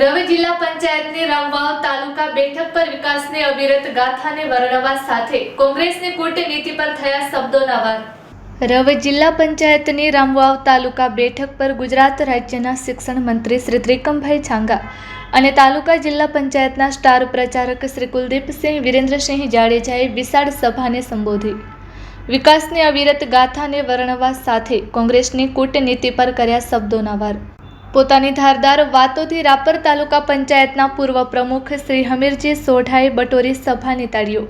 રવે જિલ્લા પંચાયતની રામવાવ તાલુકા બેઠક પર વિકાસની અવિરત ગાથાને વર્ણવવા સાથે કોંગ્રેસની કૂટનીતિ પર થયા શબ્દોના વાર। રવે જિલ્લા પંચાયતની રામવાવ તાલુકા બેઠક પર ગુજરાત રાજ્યના શિક્ષણ મંત્રી શ્રી ત્રિકમભાઈ છાંગા અને તાલુકા જિલ્લા પંચાયતના સ્ટાર પ્રચારક શ્રી કુલદીપસિંહ વિરેન્દ્રસિંહ જાડેજાએ વિશાળ સભાને સંબોધી વિકાસની અવિરત ગાથાને વર્ણવવા સાથે કોંગ્રેસની કૂટનીતિ પર કર્યા શબ્દોના વાર। પોતાની ધારદાર વાતોથી રાપર તાલુકા પંચાયતના પૂર્વ પ્રમુખ શ્રી હમીરજી સોઢાએ બટોરી સભાની તાળીઓ।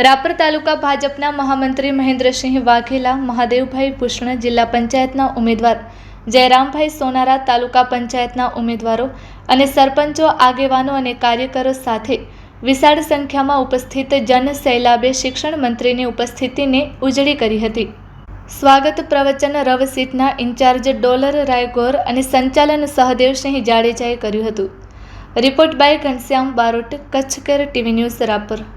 રાપર તાલુકા ભાજપના મહામંત્રી મહેન્દ્રસિંહ વાઘેલા, મહાદેવભાઈ ભૂષણ, જિલ્લા પંચાયતના ઉમેદવાર જયરામભાઈ સોનારા, તાલુકા પંચાયતના ઉમેદવારો અને સરપંચો, આગેવાનો અને કાર્યકરો સાથે વિશાળ સંખ્યામાં ઉપસ્થિત જન સૈલાબે શિક્ષણ મંત્રીની ઉપસ્થિતિને ઉજળી કરી હતી। સ્વાગત પ્રવચન રવ સીટના ઇન્ચાર્જ ડોલર રાયગોર અને સંચાલન સહદેવસિંહ જાડેજાએ કર્યું હતું। Report by Ghanshyam Barot, Kutch care TV news Rapar.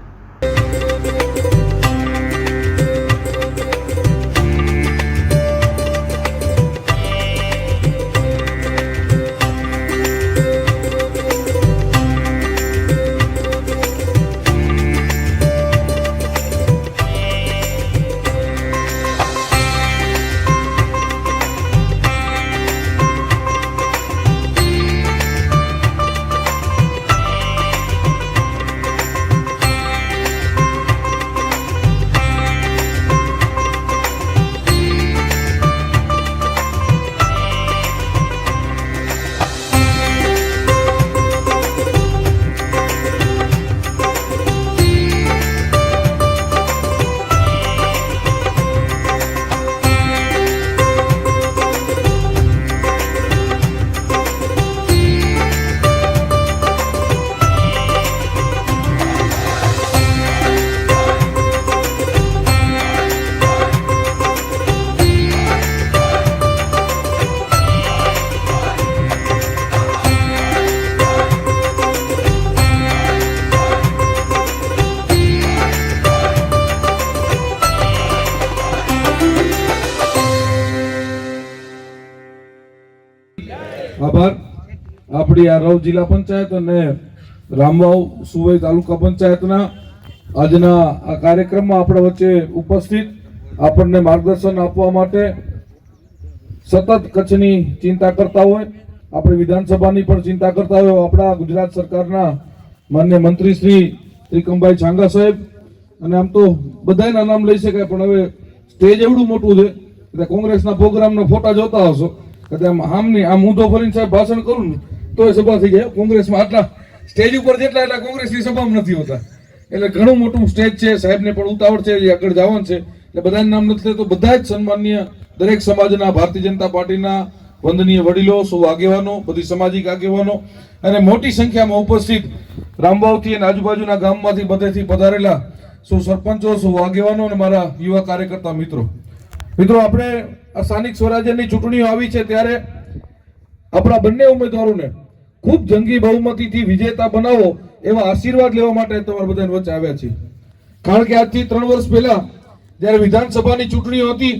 આભાર। આપણી આ રવ જિલ્લા પંચાયત અને રામવાવ સુવઈ તાલુકા પંચાયતના આજના આ કાર્યક્રમમાં આપણા વચ્ચે ઉપસ્થિત આપણને માર્ગદર્શન આપવા માટે સતત કચ્છની ચિંતા કરતા હોય, આપણી વિધાનસભાની પણ ચિંતા કરતા હોય આપણા ગુજરાત સરકારના માન્ય મંત્રી શ્રી ત્રિકમભાઈ છાંગા સાહેબ। અને આમ તો બધાના નામ લઈ શકાય, પણ હવે સ્ટેજ એવડું મોટું છે એટલે કોંગ્રેસના પ્રોગ્રામના ફોટા જોતા હશો કે આમ ઊંધો ફરીને સાહેબ ભાષણ કરું ને તો એ સભા થઈ જાય। કોંગ્રેસમાં આટલા સ્ટેજ ઉપર જેટલા એટલા કોંગ્રેસની સભામાં નથી હોતા, એટલે ઘણું મોટું સ્ટેજ છે। સાહેબને પણ ઉતાવળ છે, આગળ જવાનું છે, એટલે બધાના નામ નથી લેતો। બધા જ સન્માનીય દરેક સમાજના, ભારતીય જનતા પાર્ટીના વંદનીય વડીલો, સૌ આગેવાનો, બધી સામાજિક આગેવાનો અને મોટી સંખ્યામાં ઉપસ્થિત રામવાવથી અને આજુબાજુના ગામમાંથી બધેથી પધારેલા સૌ સરપંચો, સૌ આગેવાનો અને મારા યુવા કાર્યકર્તા મિત્રો, આપણે આ સ્થાનિક સ્વરાજ્યની ચૂંટણીઓ આવી છે ત્યારે આપણા બંને ઉમેદવારોને ખૂબ જંગી બહુમતીથી વિજેતા બનાવો એવા આશીર્વાદ લેવા માટે તમારા બધાની વચ્ચે આવ્યા છીએ। કારણ કે આજથી 3 વર્ષ પહેલા જ્યારે વિધાનસભાની ચૂંટણીઓ હતી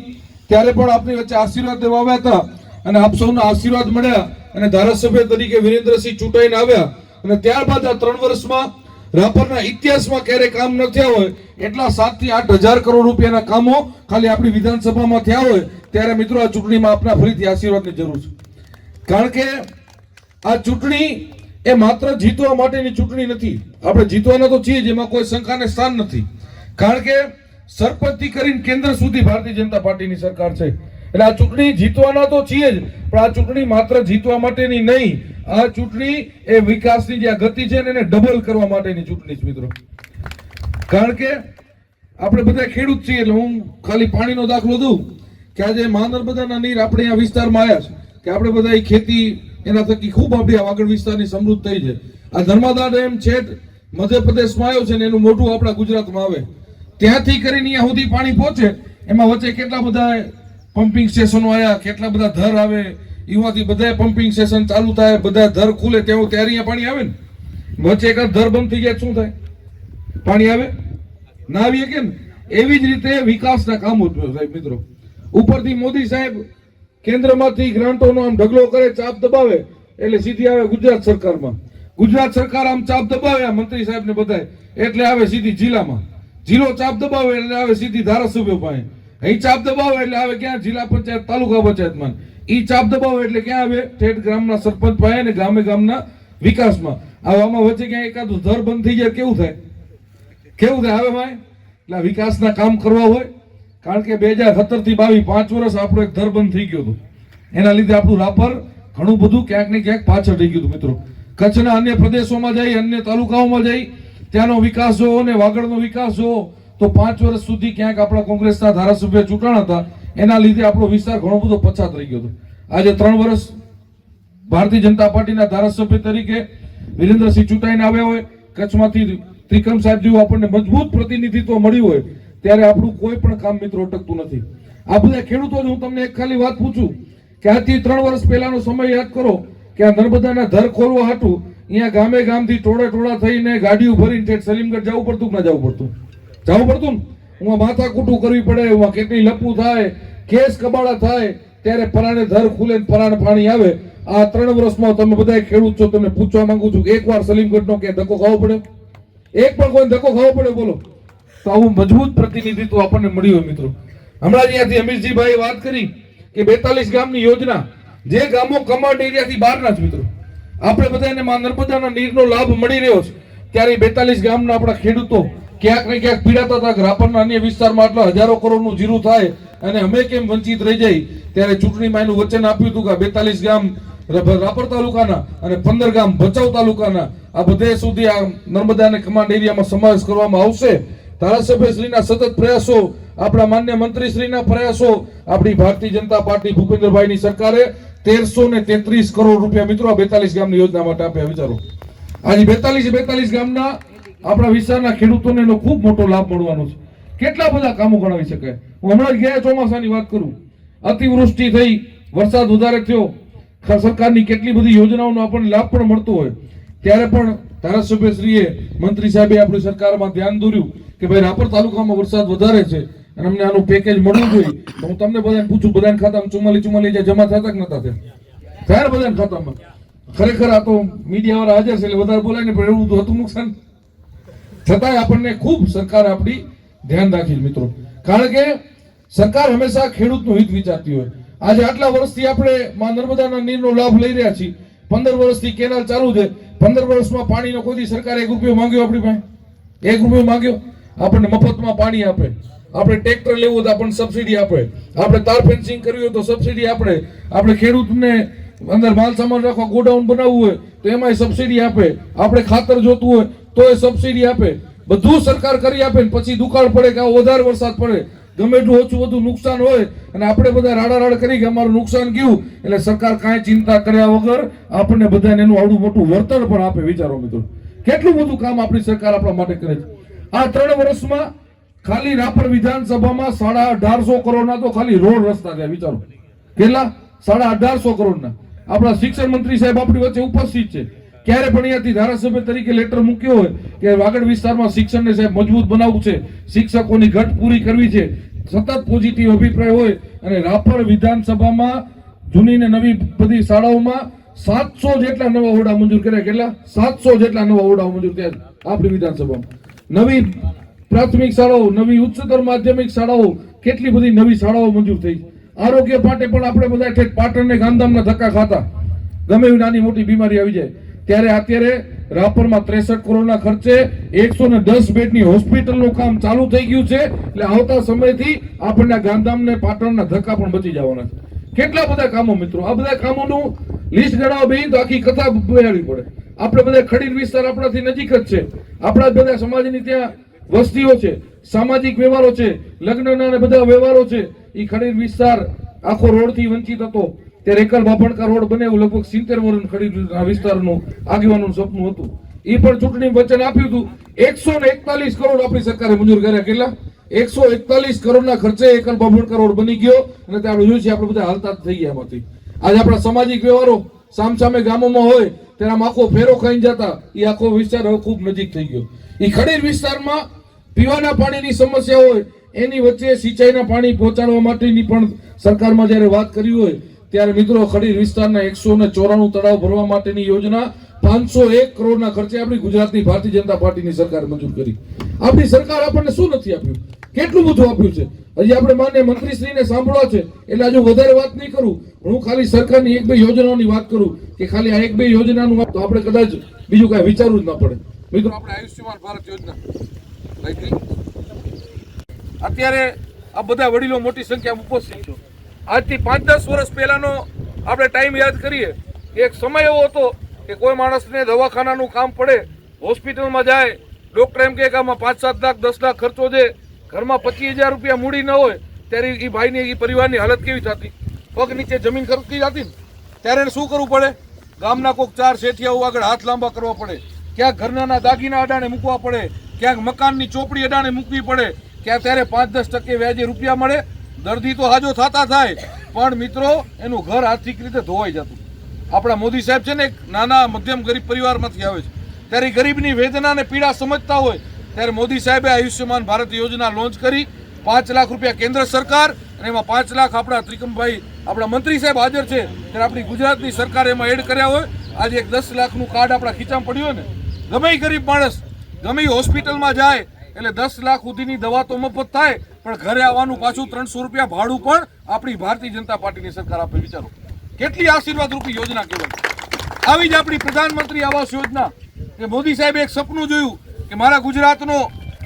ત્યારે પણ આપની વચ્ચે આશીર્વાદ લેવા આવ્યા હતા અને આપ સૌના આશીર્વાદ મળ્યા અને ધારાસભ્ય તરીકે વિરેન્દ્રસિંહ ચૂંટાઈને આવ્યા। અને ત્યારબાદ આ 3 વર્ષમાં રાપરના ઇતિહાસમાં ક્યારેય કામ ન થયા હોય એટલા 7 થી 8 હજાર કરોડ રૂપિયાના કામો ખાલી આપણી વિધાનસભામાં થયા હોય ત્યારે મિત્રો આ ચૂંટણીમાં આપના ફરીથી આશીર્વાદની જરૂર છે। કારણ કે આ ચૂંટણી એ માત્ર જીતવા માટેની ચૂંટણી નથી, આપણે જીતવાના તો છીએ જ, એમાં કોઈ શંકાને સ્થાન નથી। કારણ કે સરપંચથી કરીને કેન્દ્ર સુધી ભારતીય જનતા પાર્ટીની સરકાર છે, એટલે આ ચૂંટણી જીતવાના તો છીએ જ, પણ આ ચૂંટણી માત્ર જીતવા માટેની નહીં, આ ચૂંટણી એ વિકાસની જે ગતિ છે એને ડબલ કરવા માટેની ચૂંટણી છે મિત્રો। કારણ કે આપણે બધા ખેડૂત છીએ, એટલે હું ખાલી પાણીનો દાખલો દઉં કે આજે મહાનર્મદાના નીર આપણે અહીંયા વિસ્તારમાં આવ્યા છે કે આપણે બધા ખેતી એના થકી ખૂબ આપણી આગળ વિસ્તારની સમૃદ્ધ થઈ છે। આ નર્મદા ડેમ છેક મધ્યપ્રદેશમાં આવ્યો છે ને એનું મોઢું આપણા ગુજરાતમાં આવે, ત્યાંથી કરીને અહીંયા સુધી પાણી પહોંચે, એમાં વચ્ચે કેટલા બધા પમ્પિંગ સ્ટેશનો આવ્યા, કેટલા બધા ધર આવે, એમાંથી બધા પમ્પિંગ સ્ટેશન ચાલુ થાય, બધા ધર ખુલે ત્યારે અહીંયા પાણી આવે ને, વચ્ચે એક ધર બંધ થઈ જાય શું થાય? પાણી આવે ના આવી શકે ને। એવી જ રીતે વિકાસના કામો સાહેબ મિત્રો, ઉપરથી મોદી સાહેબ કેન્દ્રમાંથી ગ્રાન્ટોનો આમ ઢગલો કરે, ચાપ દબાવે, એટલે સીધી આવે ગુજરાત સરકારમાં. ગુજરાત સરકાર આમ ચાપ દબાવે મંત્રી સાહેબ ને બધાય એટલે આવે સીધી જિલ્લામાં. જિલ્લો ચાપ દબાવે એટલે આવે સીધી ધારાસભ્ય પાસે. અહીં ચાપ દબાવે એટલે આવે ક્યાં? જિલ્લા પંચાયત, તાલુકા પંચાયતમાં. ઈ ચાપ દબાવે એટલે ક્યાં આવે? ઠેઠ ગ્રામના સરપંચ પાસે ને ગામે ગામના વિકાસમાં. આવામાં વચ્ચે ક્યાં એકાદું ધર બંધ થઈ જાય કેવું થાય? કેવું થાય હવે ભાઈ? એટલે વિકાસના કામ કરવા હોય, કારણ કે 2017 થી 22 5 વર્ષ આપણો એક ધર બંધ થઈ ગયો હતો. એના લીધે આપણું રાપર ઘણું બધું ક્યાંક ને ક્યાંક પાછળ થઈ ગયું હતું. મિત્રો, કચ્છના અન્ય પ્રદેશોમાં જઈ, અન્ય તાલુકાઓમાં જઈ ત્યાંનો વિકાસ જોવો ને વાગડનો વિકાસ જોવો તો 5 વર્ષ સુધી ક્યાંક આપણા કોંગ્રેસના ધારાસભ્ય ચૂંટાણા હતા. એના લીધે આપણો વિસ્તાર ઘણો બધો પછાત રહી ગયો હતો. આજે 3 વર્ષ ભારતીય જનતા પાર્ટીના ધારાસભ્ય તરીકે વિરેન્દ્રસિંહ ચૂંટાઈને આવ્યા હોય, કચ્છમાંથી ત્રિકમ સાહેબ જેવું આપણને મજબૂત પ્રતિનિધિત્વ મળ્યું હોય, ત્યારે આપણું કોઈ પણ કામ મિત્રો અટકતું નથી. આ બધા ખેડૂતો જ હું તમને એક ખાલી વાત પૂછું કે આજથી 3 વર્ષ પહેલાનો સમય યાદ કરો કે આ નર્મદાના ધર ખોલવા હાટું અહીંયા ગામે ગામથી ટોળા થઈને ગાડીઓ ભરીને ઠેઠ સલીમગઢ જવું પડતું કે ના જવું પડતું? જવું પડતું ને. હું માથા કૂટું કરવી પડે, હું કેટલી લપવું થાય, કેસ કબાડા થાય, ત્યારે પરાણે ધર ખુલે ને પરાણે પાણી આવે. આ 3 વર્ષમાં તમે બધા ખેડૂત છો, તમને પૂછવા માંગુ છું કે એકવાર સલીમગઢનો કે ધક્કો ખાવો પડે? એક પણ કોઈ ધક્કો ખાવો પડે બોલો? તો આવું મજબૂત પ્રતિનિધિત્વ આપણને મળ્યું હોય. મિત્રો, હમણાં ત્યાંથી અમીરજીભાઈ વાત કરી કે 42 ગામની યોજના, જે ગામો કમાન્ડ એરિયાથી બહારના જ મિત્રો, આપણે બધાને માં નર્મદાના નીરનો લાભ મળી રહ્યો છે, ત્યારે 42 ગામના આપણા ખેડૂતો ક્યાંક ને ક્યાંક પીડાતા હતા કે રાપરના અન્ય વિસ્તારમાં આટલા હજારો કરોડનું જીરું થાય અને અમે કેમ વંચિત રહી જાય. ત્યારે ચૂંટણીમાં એનું વચન આપ્યું હતું કે 42 ગામ રાપર તાલુકાના અને 15 ગામ ભચાઉ તાલુકાના આ બધે સુધી આ નર્મદાના કમાન્ડ એરિયામાં સમાવેશ કરવામાં આવશે. ધારાસભ્ય શ્રીના સતત પ્રયાસો, આપણા માન્ય મંત્રી શ્રીના પ્રયાસો, આપણી ભારતીય જનતા પાર્ટી ભૂપેન્દ્રભાઈની સરકારે 1333 કરોડ રૂપિયા મિત્રો આ 42 ગામની યોજના માટે આપ્યા. વિચારો, આજે 42 ગામના આપણા વિસ્તારના ખેડૂતોને એનો ખૂબ મોટો લાભ મળવાનો છે. કેટલા બધા કામો ગણાવી શકાય. હું હમણાં જ ગયા ચોમાસાની વાત કરું, અતિવૃષ્ટિ થઈ, વરસાદ વધારે થયો, સરકારની કેટલી બધી યોજનાઓનો આપણને લાભ પણ મળતો હોય, ત્યારે પણ ધારાસભ્યશ્રીએ, મંત્રી સાહેબે આપણી સરકારમાં ધ્યાન દોર્યું કે ભાઈ રાપર તાલુકામાં વરસાદ વધારે છે અને અમને આનું પેકેજ મળવું જોઈએ. તો હું તમને બધાને પૂછું, બધાના ખાતામાં 44 જમા થતા કે નતા થયા? થયા બધાના ખાતામાં? ખરેખર આ તો મીડિયા વાળા હાજર છે એટલે વધારે બોલાય ને, પણ એવું હતું નુકસાન. છતાંય આપણને ખૂબ સરકારે આપણી ધ્યાન રાખી મિત્રો, કારણ કે સરકાર હંમેશા ખેડૂતનું હિત વિચારતી હોય. આજે આટલા વર્ષથી આપણે માં નર્મદાના નીરનો લાભ લઈ રહ્યા છીએ. 15 વર્ષથી કેનાલ ચાલુ છે. 15 વર્ષમાં પાણીનો કોઈ સરકારે 1 રૂપિયો માંગ્યો આપણી પાસે? 1 રૂપિયો માંગ્યો? આપણને મફતમાં પાણી આપે, આપણે ટ્રેક્ટર લેવું તો આપણને સબસિડી આપે, આપણે તાર ફેન્સિંગ કરવી હોય તો સબસિડી આપે, આપણે ખેડૂતને અંદર માલ સામાન રાખવા ગોડાઉન બનાવવું હોય તો એમાંય સબસિડી આપે, આપણે ખાતર જોતું હોય તો એ સબસિડી આપે. બધું સરકાર કરી આપે ને પછી દુકાળ પડે કે વધારે વરસાદ પડે, ગમે એટલું ઓછું વધુ નુકસાન હોય અને આપણે બધા રાડારાડ કરી કે અમારું નુકસાન ગયું, એટલે સરકાર કાંઈ ચિંતા કર્યા વગર આપણને બધાને એનું આવડું મોટું વળતર પણ આપે. વિચારો મિત્રો, કેટલું બધું કામ આપણી સરકાર આપણા માટે કરે છે. આ 3 વર્ષમાં ખાલી રાપર વિધાનસભામાં 1850 કરોડના તો ખાલી રોડ રસ્તા થયા. વિચારો, કેટલા? 1850 કરોડના. આપણા શિક્ષણ મંત્રી સાહેબ આપણી વચ્ચે ઉપસ્થિત છે. ક્યારે પણ અહીંયાથી ધારાસભ્ય તરીકે લેટર મૂક્યો હોય કે વાગડ વિસ્તારમાં શિક્ષણને સાહેબ મજબૂત બનાવવું છે, શિક્ષકોની ઘટ પૂરી કરવી છે, સતત પોઝિટિવ અભિપ્રાય હોય. અને રાપર વિધાનસભામાં જૂની ને નવી બધી શાળાઓમાં 700 જેટલા નવા ઓરડા મંજૂર કર્યા. કેટલા? 700 જેટલા નવા ઓરડાઓ મંજૂર થયા આપણી વિધાનસભામાં. નવી પ્રાથમિક શાળાઓ, નવી ઉચ્ચતર માધ્યમિક શાળાઓ, કેટલી બધી નવી શાળાઓ મંજૂર થઈ. આરોગ્ય માટે પણ આપણે બધા ઠેઠ પાટણ ને ગાંધીધામના ધક્કા ખાતા, ગમે એવી નાની મોટી બીમારી આવી જાય ત્યારે અત્યારે રાપરમાં 63 કરોડના ખર્ચે 110 બેડની હોસ્પિટલનું કામ ચાલુ થઈ ગયું છે. એટલે આવતા સમયથી આપણને ગાંધીધામ ને પાટણના ધક્કા પણ બચી જવાના છે. કેટલા બધા કામો મિત્રો, આ બધા કામોનું લિસ્ટ ગણાવવા બેહીને તો આખી કથા બેહાડવી પડે. આપણે બધા ખડીર વિસ્તાર આપણાથી નજીક જ છે, આપણા બધા સમાજની ત્યાં વસ્તીઓ છે, સામાજિક વ્યવહારો છે, લગ્નના બધા વ્યવહારો છે. એ ખડીર વિસ્તાર આખો રોડથી વંચિત હતો. ત્યારે એકલ બાપણકા રોડ બને એવું લગભગ 70 વર્ષ ખડીર વિસ્તારનું આગેવાનનું સપનું હતું. એ પણ ચૂંટણી વચન આપ્યું હતું. 141 કરોડ આપણી સરકારે મંજૂર કર્યા. કેટલા? 141 કરોડના ખર્ચે એકલ બાપણકા રોડ બની ગયો અને ત્યાં આપણે જોયું છે આપણે બધા હાલતા થઈ ગયા એમાંથી. આજે આપણા સામાજિક વ્યવહારો સામસામે ગામોમાં હોય ત્યારે આમ આખો ફેરો ખાઈ જતા, એ આખો વિસ્તાર હવે ખૂબ નજીક થઈ ગયો. એ ખડીર વિસ્તારમાં પીવાના પાણીની સમસ્યા હોય, એની વચ્ચે સિંચાઈના પાણી પહોંચાડવા માટેની પણ સરકારમાં જ્યારે વાત કરી હોય ત્યારે મિત્રો ખડીર વિસ્તારના 194 તળાવ ભરવા માટેની યોજના 501 કરોડના ખર્ચે આપણી ગુજરાતની ભારતીય જનતા પાર્ટીની સરકારે મંજૂર કરી. આપણી સરકાર આપણને શું નથી આપ્યું, કેટલું બધું આપ્યું છે. હજી આપણે માન્ય મંત્રીશ્રીને સાંભળવા છે એટલે હજુ વધારે વાત નહીં કરું. હું ખાલી સરકારની 1-2 યોજનાઓની વાત કરું કે ખાલી આ 1-2 યોજનાનું તો આપણે કદાચ બીજું કાંઈ વિચારવું જ ના પડે. મિત્રો આપણે આયુષ્યમાન ભારત યોજના અત્યારે આ બધા વડીલો મોટી સંખ્યામાં ઉપસ્થિત છો. આજથી 5-10 વર્ષ પહેલાનો આપણે ટાઈમ યાદ કરીએ. એક સમય એવો હતો કે કોઈ માણસને દવાખાનાનું કામ પડે, હોસ્પિટલમાં જાય, ડોક્ટર એમ કે આમાં 5-7 લાખ 10 લાખ ખર્ચો છે, ઘરમાં 25,000 રૂપિયા મૂડી ન હોય, ત્યારે એ ભાઈની એ પરિવારની હાલત કેવી થતી, પગ નીચે જમીન ખરતી જતી ને ત્યારે એને શું કરવું પડે? ગામના કોઈક 4 શેઠિયાઓ આગળ હાથ લાંબા કરવા પડે, ક્યાંક ઘરના દાગીના અડાણે મૂકવા પડે, ક્યાંક મકાનની ચોપડી અડાણે મૂકવી પડે, ક્યાં ત્યારે 5-10% વ્યાજે રૂપિયા મળે. દર્દી તો હાજો થતા થાય, પણ મિત્રો એનું ઘર આર્થિક રીતે ધોવાઈ જતું. આપણા મોદી સાહેબ છે ને એક નાના મધ્યમ ગરીબ પરિવારમાંથી આવે છે, ત્યારે ગરીબની વેદના અને પીડા સમજતા હોય ત્યારે મોદી સાહેબે આયુષ્યમાન ભારત યોજના લોન્ચ કરી. 5 લાખ રૂપિયા કેન્દ્ર સરકાર અને એમાં 5 લાખ આપણા ત્રિકમભાઈ આપણા મંત્રી સાહેબ હાજર છે ત્યારે આપણી ગુજરાતની સરકારે એમાં એડ કર્યા હોય. આજે એક 10 લાખનું કાર્ડ આપણા ખીચામાં પડ્યું હોય ને, ગમે એ ગરીબ માણસ ગમે એ હોસ્પિટલમાં જાય એટલે 10 લાખ સુધીની દવા તો મફત થાય, પણ ઘરે આવવાનું પાછું 300 રૂપિયા ભાડું પણ આપણી ભારતીય જનતા પાર્ટીની સરકાર આપે. વિચારો કેટલી આશીર્વાદ રૂપી યોજના કહેવાય. આવી જ આપણી પ્રધાનમંત્રી આવાસ યોજના કે મોદી સાહેબે એક સપનું જોયું કે મારા ગુજરાતનો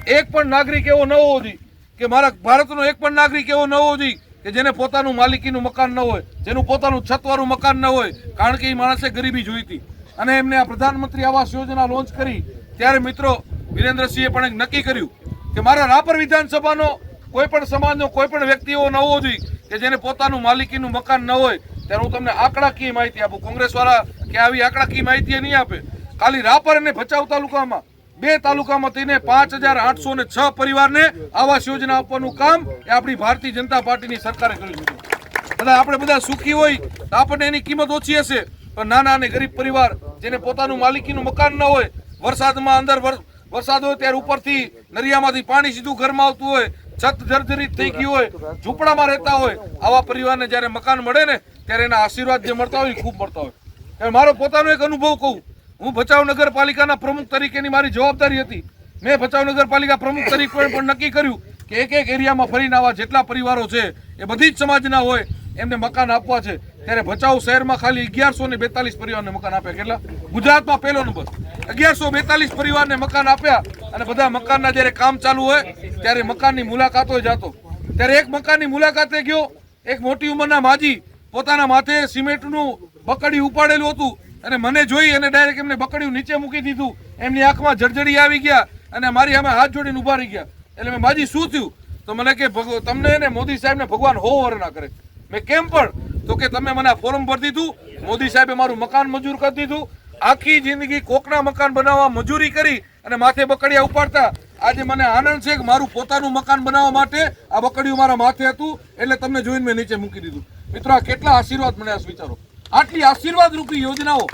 એક પણ નાગરિક એવો ન હોવો જોઈએ, કે મારા ભારતનો એક પણ નાગરિક એવો ન હોવો જોઈએ કે જેને પોતાનું માલિકીનું મકાન ન હોય, જેનું પોતાનું છતવાળું મકાન ન હોય, કારણ કે એ માણસે ગરીબી જોઈ હતી. અને એમને આ પ્રધાનમંત્રી આવાસ યોજના લોન્ચ કરી ત્યારે મિત્રો વિરેન્દ્રસિંહે પણ એક નક્કી કર્યું કે મારા રાપર વિધાનસભાનો કોઈ પણ સમાજનો કોઈ પણ વ્યક્તિ એવો ન હોવો જોઈએ કે જેને પોતાનું માલિકીનું મકાન ન હોય. ત્યારે હું તમને આંકડાકીય માહિતી આપું. કોંગ્રેસવાળા કે આવી આંકડાકીય માહિતી નહીં આપે. ખાલી રાપર અને ભચાઉ તાલુકામાં 2 તાલુકામાં થઈને 5,806 પરિવારને આવાસ યોજના આપવાનું કામ એ આપણી ભારતીય જનતા પાર્ટીની સરકારે કર્યું છે. બધા આપણે બધા સુખી હોય તો આપણને એની કિંમત ઓછી હશે, પણ નાના અને ગરીબ પરિવાર જેને પોતાનું માલિકીનું મકાન ન હોય, વરસાદમાં અંદર વરસાદ હોય ત્યારે ઉપરથી નરિયામાંથી પાણી સીધું ઘરમાં આવતું હોય, છત જર્જરિત થઈ ગઈ હોય, ઝૂંપડામાં રહેતા હોય, આવા પરિવારને જ્યારે મકાન મળે ને ત્યારે એના આશીર્વાદ જે મળતા હોય ખૂબ મળતા હોય. ત્યારે મારો પોતાનો એક અનુભવ કહું. હું ભચાઉ નગરપાલિકાના પ્રમુખ તરીકેની મારી જવાબદારી હતી. મેં ભચાઉ નગરપાલિકા પ્રમુખ તરીકે પણ નક્કી કર્યું કે એક એરિયામાં ફરીને આવા જેટલા પરિવારો છે એ બધી જ સમાજના હોય એમને મકાન આપવા છે. ત્યારે ભચાઉ શહેરમાં ખાલી 1142 પરિવારને મકાન આપ્યા. કેટલા? ગુજરાતમાં પહેલો નંબર. 1142 પરિવારને મકાન આપ્યા. અને બધા મકાનના જ્યારે કામ ચાલુ હોય ત્યારે મકાનની મુલાકાતો જતો. ત્યારે એક મકાનની મુલાકાતે ગયો, એક મોટી ઉંમરના માજી પોતાના માથે સિમેન્ટનું બકડી ઉપાડેલું હતું અને મને જોઈ અને ડાયરેક્ટ એમને બકડીયું નીચે મૂકી દીધું. એમની આંખમાં જળજળી આવી ગયા અને મારી સામે હાથ જોડીને ઉભા રહી ગયા. એટલે મેં માજી શું થયું? તો મને કે તમને ને મોદી સાહેબને ભગવાન હોવર ના કરે. મેં કેમ? પણ તો કે તમે મને ફોર્મ ભરી દીધું, મોદી સાહેબે મારું મકાન મંજૂર કરી દીધું. આખી જિંદગી કોકના મકાન બનાવવા મજૂરી કરી અને માથે બકડિયા ઉપાડતા. આજે મને આનંદ છે કે મારું પોતાનું મકાન બનાવવા માટે આ બકડિયું મારા માથે હતું એટલે તમને જોઈને મેં નીચે મૂકી દીધું. મિત્રો આ કેટલા આશીર્વાદ મળ્યા છે વિચારો. આટલી આશીર્વાદ રૂપી યોજનાઓ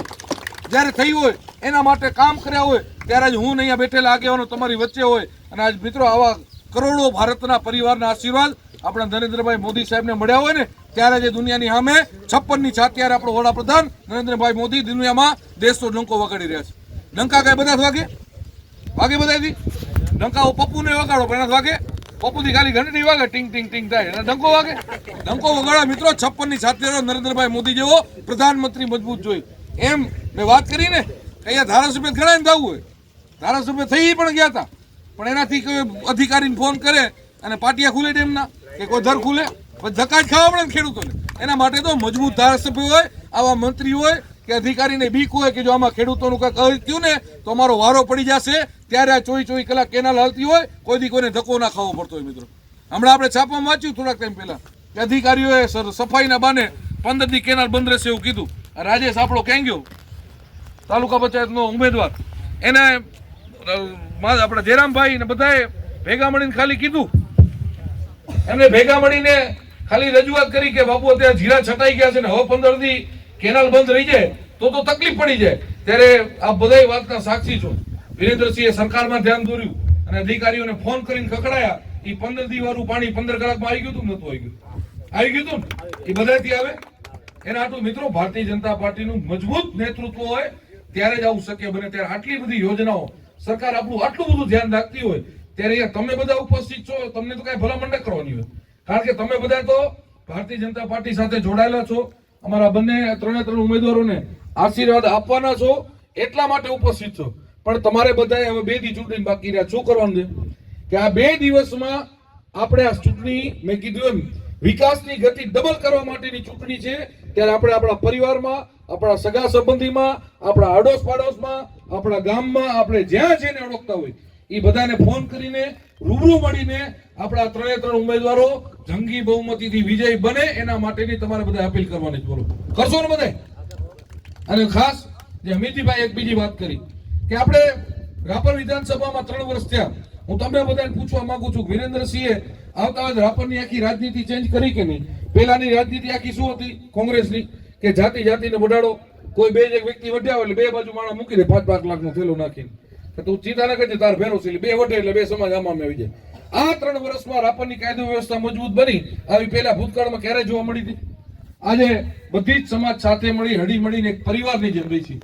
જ્યારે થઈ હોય, એના માટે કામ કર્યા હોય, ત્યારે આજ હું અહીંયા બેઠેલા આગેવાનો તમારી વચ્ચે હોય અને આજ મિત્રો આવા કરોડો ભારતના પરિવારના આશીર્વાદ આપણા નરેન્દ્રભાઈ મોદી સાહેબને મળ્યા હોય ને ત્યારે જે દુનિયાની સામે 56ની છાતિયારે આપણો વડાપ્રધાન નરેન્દ્રભાઈ મોદી દુનિયામાં દેશનો ડંકો વગાડી રહ્યા છે. ડંકા કઈ બધા વાગે બધાથી ડંકાઓ પપ્પુને વગાડો પણ એના વાગે પપ્પુથી ખાલી ઘંટડી વાગે ટીંગ ટીંગ ટીંગ થાય અને ડંકો વાગે. ડંકો વગાડવા મિત્રો 56ની છાતિયારે નરેન્દ્રભાઈ મોદી જેવો પ્રધાનમંત્રી મજબૂત જોઈ. એમ મેં વાત કરી ને કે અહીંયા ધારાસભ્ય ઘણા થવું હોય, ધારાસભ્ય થઈ પણ ગયા હતા, પણ એનાથી કોઈ અધિકારીને ફોન કરે અને પાટિયા ખુલે ડેમના કે કોઈ દર ખુલે ધક્કા જ ખાવા પડે ને ખેડૂતોને. એના માટે તો મજબૂત ધારાસભ્ય હોય, આવા મંત્રી હોય કે અધિકારીને બીક હોય કે જો આમાં ખેડૂતોનું કંઈક થયું ને તો અમારો વારો પડી જશે. ત્યારે આ 24 કલાક કેનાલ હાલતી હોય, કોઈ દી કોઈને ધક્કો ના ખાવો પડતો હોય. મિત્રો હમણાં આપણે છાપામાં વાંચ્યું થોડાક ટાઈમ પહેલા કે અધિકારીઓએ સફાઈના બાને 15 દી કેનાલ બંધ રહેશે એવું કીધું. રાજેશ આપણો ક્યાં ગયો તાલુકા પંચાયતનો ઉમેદવાર, એને આપણા જયરામભાઈ ને બધાએ ભેગા મળીને ખાલી કીધું, એમને ભેગા મળીને ખાલી રજૂઆત કરી કે બાપુ અત્યારે જીરા છટાઈ ગયા છે ને હવે 15 દી કેનાલ બંધ રહી જાય તો તકલીફ પડી જાય. ત્યારે આ બધા વાતના સાક્ષી છો. વિરેન્દ્રસિંહે સરકારમાં ધ્યાન દોર્યું અને અધિકારીઓને ફોન કરીને ખકડાયા. એ 15 દી વાળું પાણી 15 કલાકમાં આવી ગયું હતું, નતું આવી ગયું? આવી ગયું હતું ને? એ બધાથી આવે એના હાટુ મિત્રો ભારતીય જનતા પાર્ટીનું મજબૂત નેતૃત્વ હોય ત્યારે જ આવું શક્ય બને. ત્યારે આટલી બધી યોજનાઓ સરકાર આપણું આટલું બધું ધ્યાન રાખતી હોય ત્યારે અહીંયા તમે બધા ઉપસ્થિત છો, તમને તો કઈ ભલામણ ન કરવાની હોય, કારણ કે તમે બધા તો ભારતીય જનતા પાર્ટી સાથે જોડાયેલા છો. અમારા બંને ત્રણ ઉમેદવારોને આશીર્વાદ આપવાના છો એટલા માટે ઉપસ્થિત છો. પણ તમારે બધાએ હવે 2 દી ચૂંટણી બાકી રહ્યા. શું કરવાનું છે કે આ 2 દિવસમાં આપણે આ ચૂંટણી, મેં કીધું એમ, વિકાસની ગતિ ડબલ કરવા માટેની ચૂંટણી છે. ત્યારે આપણે આપણા પરિવારમાં, આપણા સગા સંબંધીમાં, આપણા આડોશ પાડોશમાં, આપણા ગામમાં, આપણે જ્યાં જેને ઓળખતા હોય એ બધાને ફોન કરીને રૂબરૂ મળીને આપણા 3 ઉમેદવારો જંગી બહુમતીથી વિજય બને એના માટેની તમારે બધા અપીલ કરવાની છે. બોલો, કરશો ને બધા? અને ખાસ જે અમિતભાઈ એક બીજી વાત કરી કે આપણે રાપર વિધાનસભામાં 3 વર્ષ થયા. હું તમને બધાને પૂછવા માંગુ છું, વિરેન્દ્રસિંહે આવતા રાપરની આખી રાજનીતિ ચેન્જ કરી કે નહીં? પહેલાની રાજનીતિ આખી શું હતી કોંગ્રેસની? કે જાતિને વડાડો, કોઈ 2 વ્યક્તિ વઢ્યા હોય એટલે 2 બાજુ માણસ મૂકી દે 5-5 લાખનો થેલો નાખીને, કે તું ચિંતા ન કરજે, તાર ભેરો છે, 2 વઢે એટલે 2 સમાજ આમાં આવી જાય. આ 3 વર્ષમાં રાપરની કાયદો વ્યવસ્થા મજબૂત બની. આવી પહેલા ભૂતકાળમાં ક્યારે જોવા મળી હતી? આજે બધી જ સમાજ સાથે મળી, હળી મળીને એક પરિવારની જેમ રહી છે.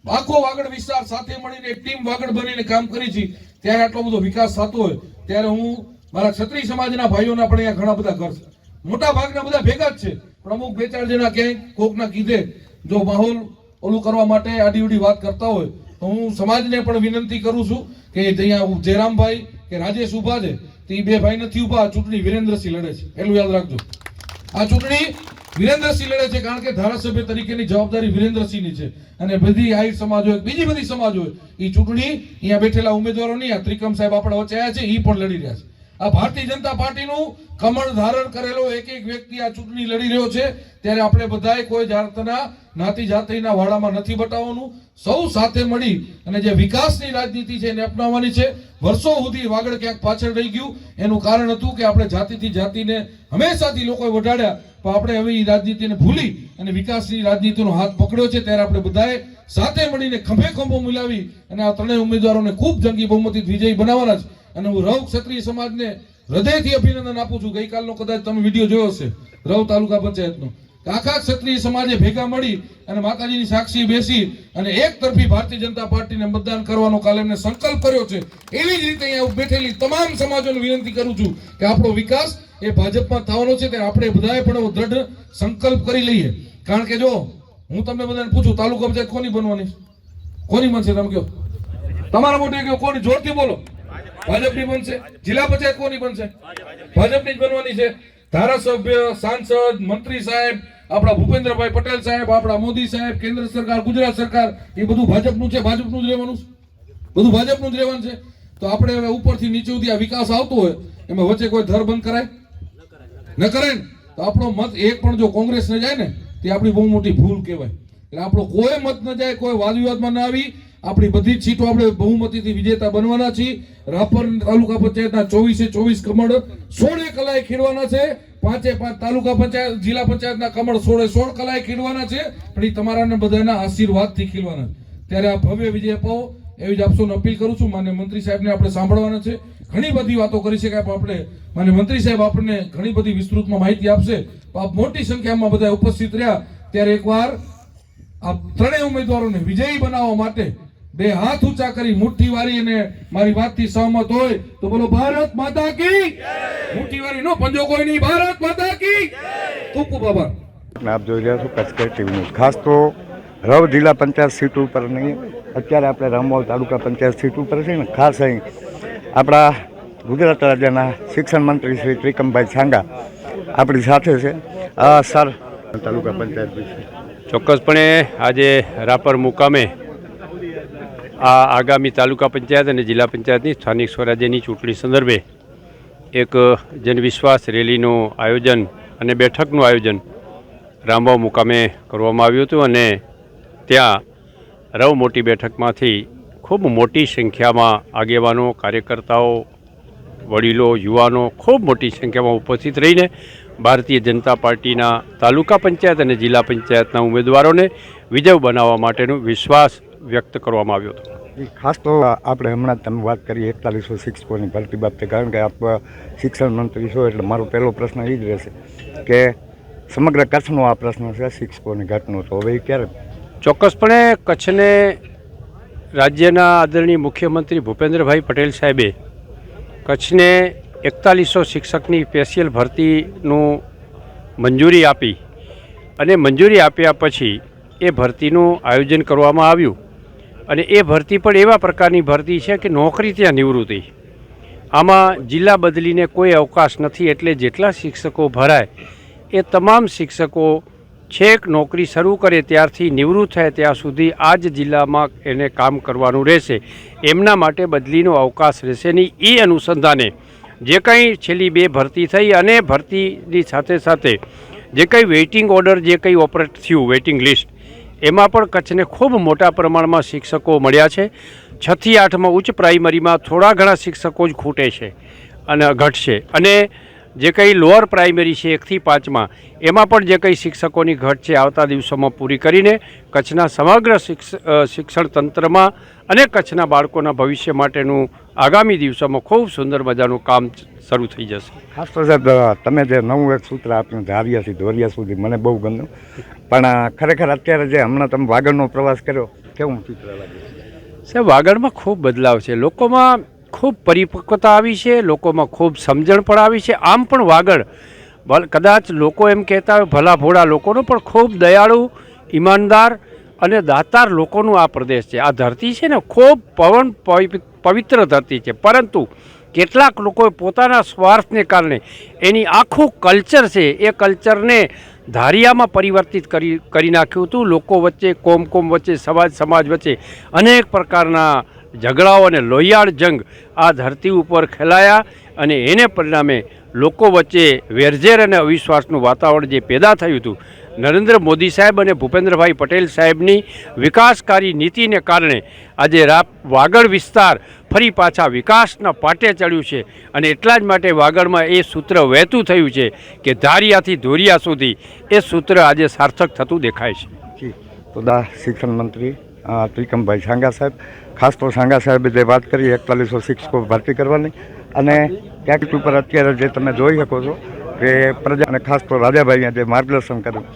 આખો વાગડ વિસ્તાર સાથે મળીને એક ટીમ વાગડ બનીને કામ કરી છે. ત્યારે આટલો બધો વિકાસ થતો હોય ત્યારે હું મારા ક્ષત્રિય સમાજના ભાઈઓના પણ અહીંયા ઘણા બધા ઘર છે, મોટા ભાગના બધા ભેગા જ છે, પણ અમુક 2-4 જણા ક્યાંય કોકના કીધે જો માહોલ ઓલું કરવા માટે આડી ઉડી વાત કરતા હોય તો હું સમાજને પણ વિનંતી કરું છું કે અહીંયા જયરામભાઈ કે રાજેશ ઉભા છે તો એ 2 ભાઈ નથી ઉભા. ચૂંટણી વિરેન્દ્રસિંહ લડે છે, એટલું યાદ રાખજો. આ ચૂંટણી વિરેન્દ્રસિંહ લડે છે કારણ કે ધારાસભ્ય તરીકેની જવાબદારી વિરેન્દ્રસિંહની છે. અને બધી આહિર સમાજ હોય, બીજી બધી સમાજ હોય, એ ચૂંટણી અહીંયા બેઠેલા ઉમેદવારો નહીં, આ ત્રિકમ સાહેબ આપણા વચ્ચે આવ્યા છે, એ પણ લડી રહ્યા છે. આ ભારતીય જનતા પાર્ટીનું કમળ ધારણ કરેલો એક વ્યક્તિ આ ચૂંટણી લડી રહ્યો છે. ત્યારે આપણે બધાએ કોઈ જાતના નાતી જાતિના વાડામાં નથી બતાવવાનું, સૌ સાથે મળી અને જે વિકાસની રાજનીતિ છે એને અપનાવવાની છે. વર્ષો સુધી વાગડ ક્યાંક પાછળ રહી ગયું, એનું કારણ હતું કે આપણે જાતિથી જાતિને હંમેશાથી લોકોએ વઢાડ્યા, પણ આપણે હવે એ રાજનીતિને ભૂલી અને વિકાસની રાજનીતિનો હાથ પકડ્યો છે. ત્યારે આપણે બધાએ સાથે મળીને ખંભે ખંભો મિલાવી અને આ 3 ઉમેદવારોને ખૂબ જંગી બહુમતી વિજયી બનાવવાના છે. અને હું રવ ક્ષત્રિય સમાજને હૃદયથી અભિનંદન આપું છું. ગઈકાલનો કદાચ તમે વિડીયો જોયો હશે રવ તાલુકા પંચાયતનો, આખા ક્ષત્રિય સમાજે ભેગા મળી અને માતાજીની સાક્ષી બેસી અને એક તરફી ભારતીય જનતા પાર્ટીને મતદાન કરવાનો કાલે એમને સંકલ્પ કર્યો છે. એવી જ રીતે અહીંયા બેઠેલી તમામ સમાજોને વિનંતી કરું છું કે આપણો વિકાસ એ ભાજપમાં થવાનો છે. ત્યારે આપણે બધાએ પણ દ્રઢ સંકલ્પ કરી લઈએ. કારણ કે જો હું તમને બધાને પૂછું, તાલુકા પંચાયત કોની બનવાની? કોની બનશે? તમે કહો, તમારા મોઢે કહો, કોની? જોરથી બોલો. ભાજપની બનશે. જિલ્લા પંચાયત કોની બનશે? ભાજપની જ બનવાની છે. ધારાસભ્ય, સાંસદ, મંત્રી સાહેબ, આપણા ભૂપેન્દ્રભાઈ પટેલ સાહેબ, આપણા મોદી સાહેબ, કેન્દ્ર સરકાર, ગુજરાત સરકાર, એ બધું ભાજપનું છે. ભાજપનું જ રહેવાનું છે, બધું ભાજપનું જ રહેવાનું છે. તો આપણે હવે ઉપરથી નીચે સુધી આ વિકાસ આવતો હોય એમાં વચ્ચે કોઈ ધર બંધ કરાય? ન કરે ને. તો આપણો મત એક પણ જો કોંગ્રેસ ને જાય ને તે આપણી બહુ મોટી ભૂલ કહેવાય. એટલે આપણો કોઈ મત ન જાય, કોઈ વાદ વિવાદમાં ન આવી. આપણી બધી જ સીટો આપણે બહુમતીથી વિજેતા બનવાના છીએ. રાપર તાલુકા પંચાયતના 24 કમળ 16 કલાએ ખીલવાના છે. 5 તાલુકા પંચાયત, જિલ્લા પંચાયતના કમળ 16 કલાએ ખીલવાના છે. પણ એ તમારા બધાના આશીર્વાદથી ખીલવાના. ત્યારે આ ભવ્ય વિજય અપાવો એવી જ આપસોને અપીલ કરું છું. માન્ય મંત્રી સાહેબને આપણે સાંભળવાના છે. ઘણી બધી વાતો કરી શકાય, પણ આપણે માન્ય મંત્રી સાહેબ આપણને ઘણી બધી વિસ્તૃતમાં માહિતી આપશે. આપ મોટી સંખ્યામાં બધા ઉપસ્થિત રહ્યા ત્યારે એકવાર આ 3 ઉમેદવારોને વિજયી બનાવવા માટે 2 હાથ ઊંચા કરી મુઠ્ઠી વારી અને મારી વાતથી સહમત હોય તો બોલો ભારત માતા કી જય. મુઠ્ઠી વારી નો પંજો કોઈ નહીં, ભારત માતા કી જય. ખૂબ ખૂબ આભાર. આપ જોઈ રહ્યા છો કચ્છ ટીવી ન્યૂઝ. ખાસ તો રવ જિલ્લા પંચાયત સીટ ઉપર નહીં, અત્યારે આપણે રામવાવ તાલુકા પંચાયત સીટ ઉપર છે ને, ખાસ અહીં આપણા ગુજરાત રાજ્યના શિક્ષણ મંત્રી શ્રી ત્રિકમભાઈ છાંગા આપણી સાથે છે. સર, તાલુકા પંચાયત વિશે ચોક્કસપણે આજે રાપર મુકામે આ આગામી તાલુકા પંચાયત અને જિલ્લા પંચાયતની સ્થાનિક સ્વરાજ્યની ચૂંટણી સંદર્ભે એક જનવિશ્વાસ રેલીનું આયોજન અને બેઠકનું આયોજન રામવાવ મુકામે કરવામાં આવ્યું હતું. અને ત્યાં રવ મોટી બેઠકમાંથી ખૂબ મોટી સંખ્યામાં આગેવાનો, કાર્યકર્તાઓ, વડીલો, યુવાનો ખૂબ મોટી સંખ્યામાં ઉપસ્થિત રહીને ભારતીય જનતા પાર્ટીના તાલુકા પંચાયત અને જિલ્લા પંચાયતના ઉમેદવારોને વિજય બનાવવા માટેનો વિશ્વાસ વ્યક્ત કરવામાં આવ્યો હતો. ખાસ તો આપણે હમણાં તમે વાત કરી 4100 શિક્ષકોની ભરતી બાબતે, કારણ કે આપ શિક્ષણ મંત્રી છો એટલે મારો પહેલો પ્રશ્ન એ જ રહેશે કે સમગ્ર કચ્છનો આ પ્રશ્ન છે શિક્ષકોની ઘટનો, તો હવે ક્યારે? ચોક્કસપણે કચ્છને રાજ્યના આદરણીય મુખ્યમંત્રી ભૂપેન્દ્રભાઈ પટેલ સાહેબે કચ્છને 4100 શિક્ષકની સ્પેશિયલ ભરતીનું મંજૂરી આપી અને મંજૂરી આપ્યા પછી એ ભરતીનું આયોજન કરવામાં આવ્યું અને એ ભરતી પણ એવા પ્રકારની ભરતી છે કે નોકરી ત્યાં નિવૃત્તિ. આમાં જિલ્લા બદલીને કોઈ અવકાશ નથી, એટલે જેટલા શિક્ષકો ભરાય એ તમામ શિક્ષકો છેક નોકરી શરૂ કરે ત્યારથી નિવૃત્ત થાય ત્યાં સુધી આ જ જિલ્લામાં એને કામ કરવાનું રહેશે. એમના માટે બદલીનો અવકાશ રહેશે નહીં. એ અનુસંધાને જે કંઈ છેલ્લી 2 ભરતી થઈ અને ભરતીની સાથે સાથે જે કંઈ વેઇટિંગ ઓર્ડર જે કંઈ ઓપરેટ થયું વેઇટિંગ લિસ્ટ, એમાં પણ કચ્છને ખૂબ મોટા પ્રમાણમાં શિક્ષકો મળ્યા છે. 6 થી 8માં ઉચ્ચ પ્રાઇમરીમાં થોડા ઘણા શિક્ષકો જ ખૂટે છે અને ઘટશે, અને જે કંઈ લોઅર પ્રાઇમરી છે 1 થી 5માં એમાં પણ જે કંઈ શિક્ષકોની ઘટ છે આવતા દિવસોમાં પૂરી કરીને કચ્છના સમગ્ર શિક્ષણ તંત્રમાં અને કચ્છના બાળકોના ભવિષ્ય માટેનું આગામી દિવસોમાં ખૂબ સુંદર મજાનું કામ શરૂ થઈ જશે. ખાસ તો સાહેબ તમે જે નવું એક સૂત્ર આપ્યું ધારિયાથી ધોરિયા સુધી મને બહુ ગમ્યું, પણ ખરેખર અત્યારે જે હમણાં તમે વાગડનો પ્રવાસ કર્યો કેવું ચિત્ર લાગે? સાહેબ, વાગડમાં ખૂબ બદલાવ છે, લોકોમાં ખૂબ પરિપક્વતા આવી છે, લોકોમાં ખૂબ સમજણ પણ આવી છે. આમ પણ વાગડ કદાચ લોકો એમ કહેતા હોય ભલા ભોળા લોકોનો, પણ ખૂબ દયાળુ, ઈમાનદાર અને દાતાર લોકોનું આ પ્રદેશ છે. આ ધરતી છે ને ખૂબ પવિત્ર ધરતી છે, પરંતુ કેટલાક લોકોએ પોતાના સ્વાર્થને કારણે એની આખું કલ્ચર છે એ કલ્ચરને ધારિયામાં પરિવર્તિત કરી નાખ્યું હતું. લોકો વચ્ચે, કોમ વચ્ચે, સમાજ વચ્ચે અનેક પ્રકારના ઝઘડાઓ અને લોહિયાળ જંગ આ ધરતી ઉપર ખેલાયા અને એને પરિણામે લોકો વચ્ચે વેરઝેર અને અવિશ્વાસનું વાતાવરણ જે પેદા થયું હતું, નરેન્દ્ર મોદી સાહેબ અને ભૂપેન્દ્રભાઈ પટેલ સાહેબની વિકાસકારી નીતિને કારણે આજે વાગડ વિસ્તાર ફરી પાછા વિકાસના પાટે ચડ્યું છે. અને એટલા જ માટે વાગડમાં એ સૂત્ર વહેતું થયું છે કે ધારિયાથી ધોરિયા સુધી એ સૂત્ર આજે સાર્થક થતું દેખાય છે. તો શિક્ષણ મંત્રી ત્રિકમભાઈ સાંગા સાહેબ, ખાસ તો સાંગા સાહેબે જે વાત કરી 4100 શિક્ષકો ભરતી કરવાની, અને ક્યાંક ઉપર અત્યારે જે તમે જોઈ શકો છો કે પ્રજા અને ખાસ તો રાજાભાઈએ જે માર્ગદર્શન કર્યું,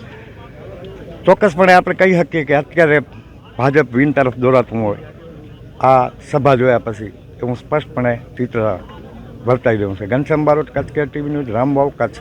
ચોક્કસપણે આપણે કહી શકીએ કે અત્યારે ભાજપ વિન તરફ દોરાતું હોય આ સભા જોયા પછી એવું સ્પષ્ટપણે ચિત્ર વર્તાઈ રહ્યું છે. Ghanshyam Barot, Kutch care TV news, Ramvav, Kutch.